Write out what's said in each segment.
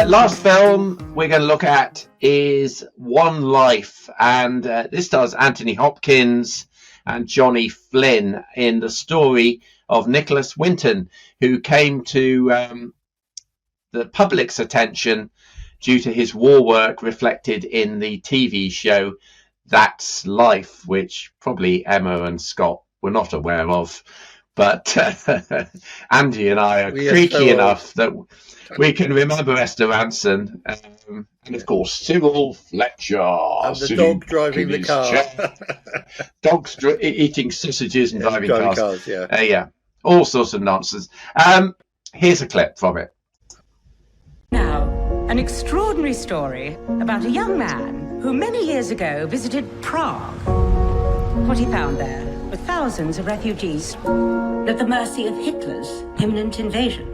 Last film we're going to look at is One Life, and this stars Anthony Hopkins and Johnny Flynn in the story of Nicholas Winton, who came to the public's attention due to his war work reflected in the TV show That's Life, which probably Emma and Scott were not aware of. But Andy and I are creaky enough that we can remember Esther Ranson and, of course, Cyril Fletcher. And the dog driving the car. Dogs eating sausages and driving cars. Yeah. All sorts of nonsense. Here's a clip from it. Now, an extraordinary story about a young man who many years ago visited Prague. What he found there were thousands of refugees at the mercy of Hitler's imminent invasion.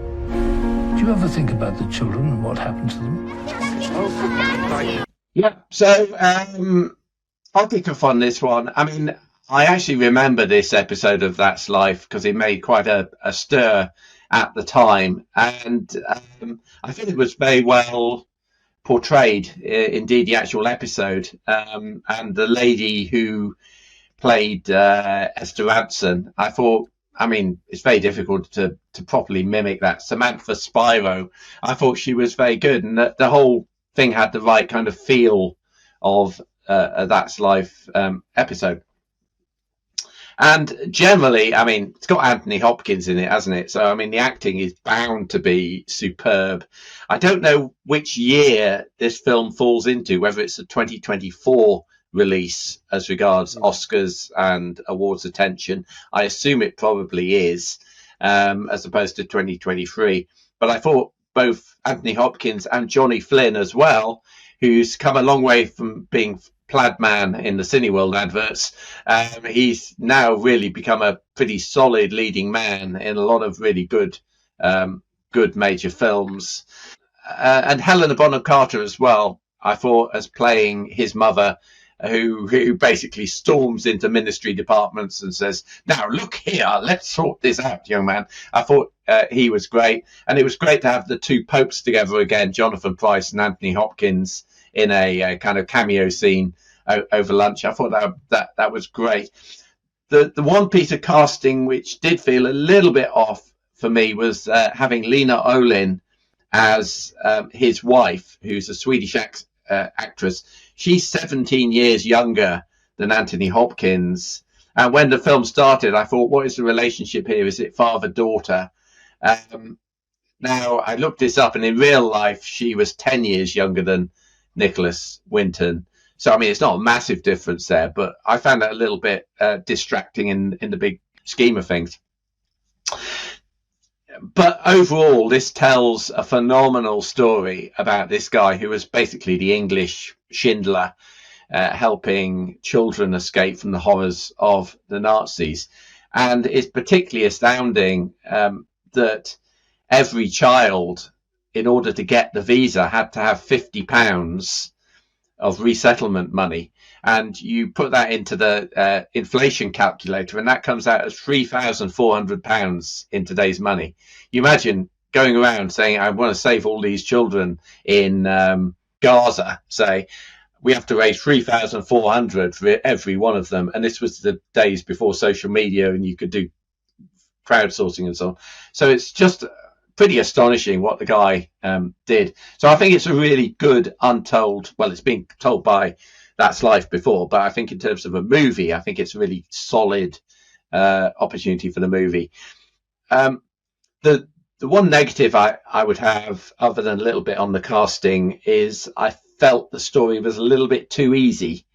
Do you ever think about the children and what happened to them? Yeah, so I'll kick off on this one. I mean, I actually remember this episode of That's Life because it made quite a stir at the time, and I think it was very well portrayed, indeed, the actual episode, and the lady who played Esther Ranson, I thought, I mean, it's very difficult to properly mimic that. Samantha Spiro, I thought she was very good, and the whole thing had the right kind of feel of a That's Life episode. And generally, I mean, it's got Anthony Hopkins in it, hasn't it? So, I mean, the acting is bound to be superb. I don't know which year this film falls into, whether it's a 2024 release as regards Oscars and awards attention. I assume it probably is, as opposed to 2023. But I thought both Anthony Hopkins and Johnny Flynn as well, who's come a long way from being Plaid Man in the Cineworld adverts. He's now really become a pretty solid leading man in a lot of really good major films. And Helena Bonham Carter as well, I thought, as playing his mother, who basically storms into ministry departments and says, "Now look here, let's sort this out, young man." I thought he was great. And it was great to have the two popes together again, Jonathan Pryce and Anthony Hopkins, in a kind of cameo scene over lunch. I thought that was great. The one piece of casting which did feel a little bit off for me was having Lena Olin as his wife, who's a Swedish actress. She's 17 years younger than Anthony Hopkins. And when the film started, I thought, what is the relationship here? Is it father-daughter? Now, I looked this up, and in real life, she was 10 years younger than Nicholas Winton. So, I mean, it's not a massive difference there, but I found that a little bit distracting in the big scheme of things. But overall, this tells a phenomenal story about this guy who was basically the English Schindler, helping children escape from the horrors of the Nazis. And it's particularly astounding that every child, in order to get the visa, had to have £50 of resettlement money. And you put that into the inflation calculator, and that comes out as £3,400 in today's money. You imagine going around saying, I want to save all these children in Gaza, say, we have to raise £3,400 for every one of them. And this was the days before social media, and you could do crowdsourcing and so on. So it's just pretty astonishing what the guy did. So I think it's a really good untold, well, it's been told by That's Life before, but I think in terms of a movie, I think it's a really solid opportunity for the movie. The one negative I would have, other than a little bit on the casting, is I felt the story was a little bit too easy.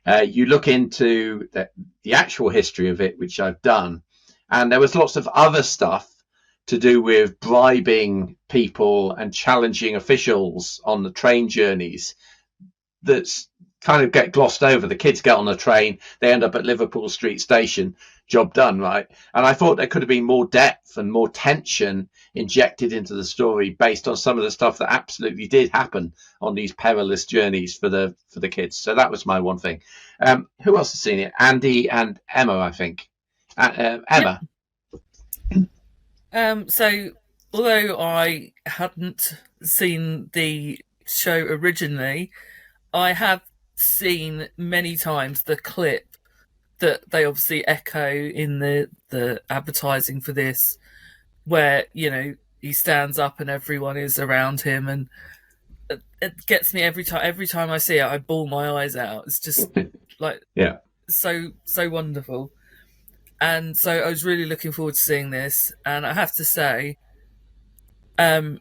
You look into the actual history of it, which I've done, and there was lots of other stuff to do with bribing people and challenging officials on the train journeys that's kind of get glossed over. The kids get on the train, they end up at Liverpool Street Station, job done, right? And I thought there could have been more depth and more tension injected into the story based on some of the stuff that absolutely did happen on these perilous journeys for the kids. So that was my one thing. Who else has seen it? Andy and Emma, I think. Emma. So although I hadn't seen the show originally, I have seen many times the clip that they obviously echo in the advertising for this, where, you know, he stands up and everyone is around him, and it gets me every time. Every time I see it, I bawl my eyes out. It's just like so wonderful. And so I was really looking forward to seeing this, and I have to say, I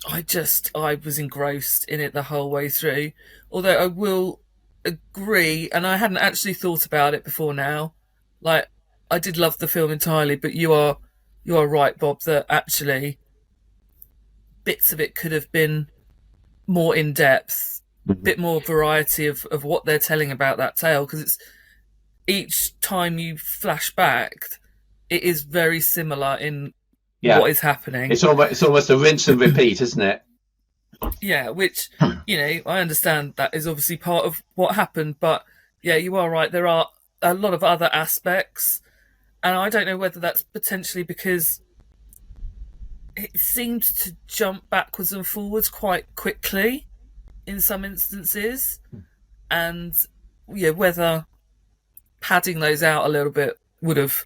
was engrossed in it the whole way through. Although I will agree, and I hadn't actually thought about it before now, like, I did love the film entirely, but you are right, Bob, that actually bits of it could have been more in depth, a bit more variety of what they're telling about that tale, because it's each time you flash back, it is very similar in what is happening. It's almost a rinse and repeat, isn't it? Yeah, which, you know, I understand that is obviously part of what happened, but yeah, you are right. There are a lot of other aspects, and I don't know whether that's potentially because it seemed to jump backwards and forwards quite quickly in some instances, and yeah, whether padding those out a little bit would have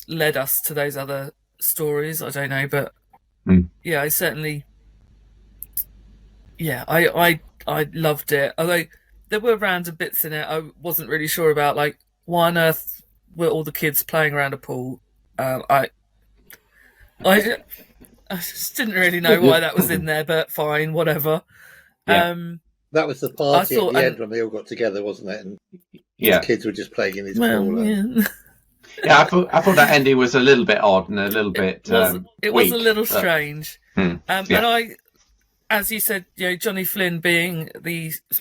led us to those other stories. I don't know, but yeah, I certainly, I loved it. Although there were random bits in it I wasn't really sure about, like, why on earth were all the kids playing around a pool? I just didn't really know why that was in there, but fine, whatever. Yeah. That was the party at the end when they all got together, wasn't it? And the kids were just playing in his pool. Yeah. I thought that ending was a little bit odd and a little bit it was a little strange. And I, as you said, you know, Johnny Flynn being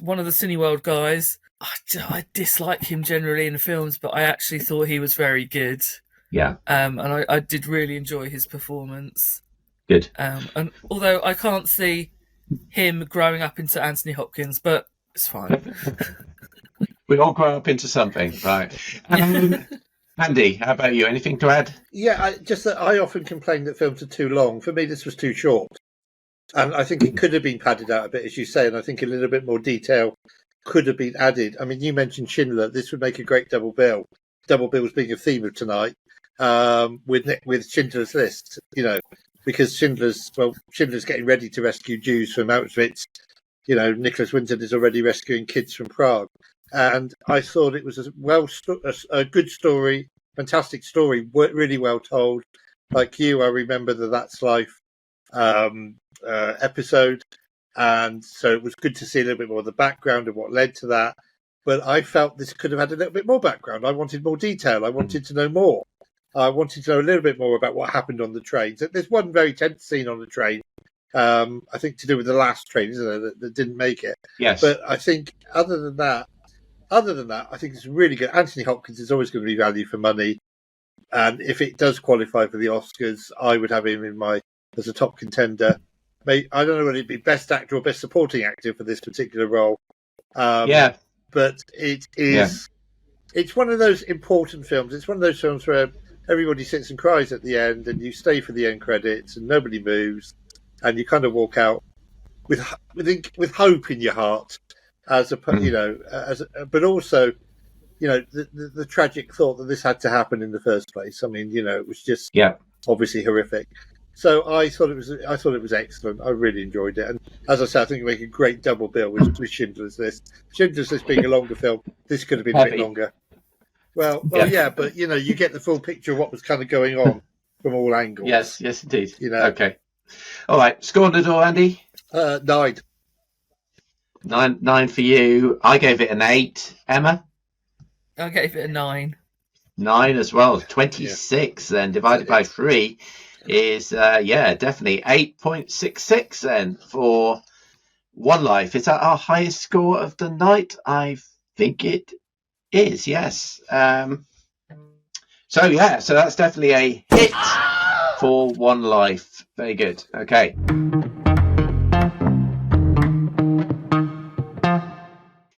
one of the Cineworld guys, I dislike him generally in films, but I actually thought he was very good. Yeah. And I did really enjoy his performance. Good. And although I can't see him growing up into Anthony Hopkins, but it's fine. We all grow up into something, right? Andy, how about you? Anything to add? Yeah, I often complain that films are too long. For me, this was too short. And I think it could have been padded out a bit, as you say, and I think a little bit more detail could have been added. I mean, you mentioned Schindler. This would make a great double bill. Double bills being a theme of tonight, with Schindler's List, you know, because Schindler's getting ready to rescue Jews from Auschwitz. You know, Nicholas Winton is already rescuing kids from Prague. And I thought it was a good story, fantastic story, really well told. Like you, I remember the That's Life episode, and so it was good to see a little bit more of the background of what led to that. But I felt this could have had a little bit more background. I wanted more detail. I wanted to know more. I wanted to know a little bit more about what happened on the train. So there's one very tense scene on the train, I think to do with the last train, isn't there, that didn't make it? Yes. But I think other than that, I think it's really good. Anthony Hopkins is always going to be value for money, and if it does qualify for the Oscars, I would have him as a top contender. I don't know whether it'd be best actor or best supporting actor for this particular role. But it is. It's one of those important films. It's one of those films where everybody sits and cries at the end, and you stay for the end credits, and nobody moves, and you kind of walk out with hope in your heart. But also, you know, the tragic thought that this had to happen in the first place. I mean, you know, it was just obviously horrific. So I thought it was excellent. I really enjoyed it, and as I said, I think it make a great double bill with Schindler's List. Schindler's List being a longer film, this could have been a bit longer. Well, yeah, but you know, you get the full picture of what was kind of going on from all angles. Yes, indeed. You know, okay, all right. Score on the door, Andy. 9. 9 for you. I gave it an 8. Emma? I gave it a 9. 9 as well. 26 then divided by 3 is definitely 8.66 then for One Life. Is that our highest score of the night? I think it is, yes. So that's definitely a hit for One Life. Very good. Okay.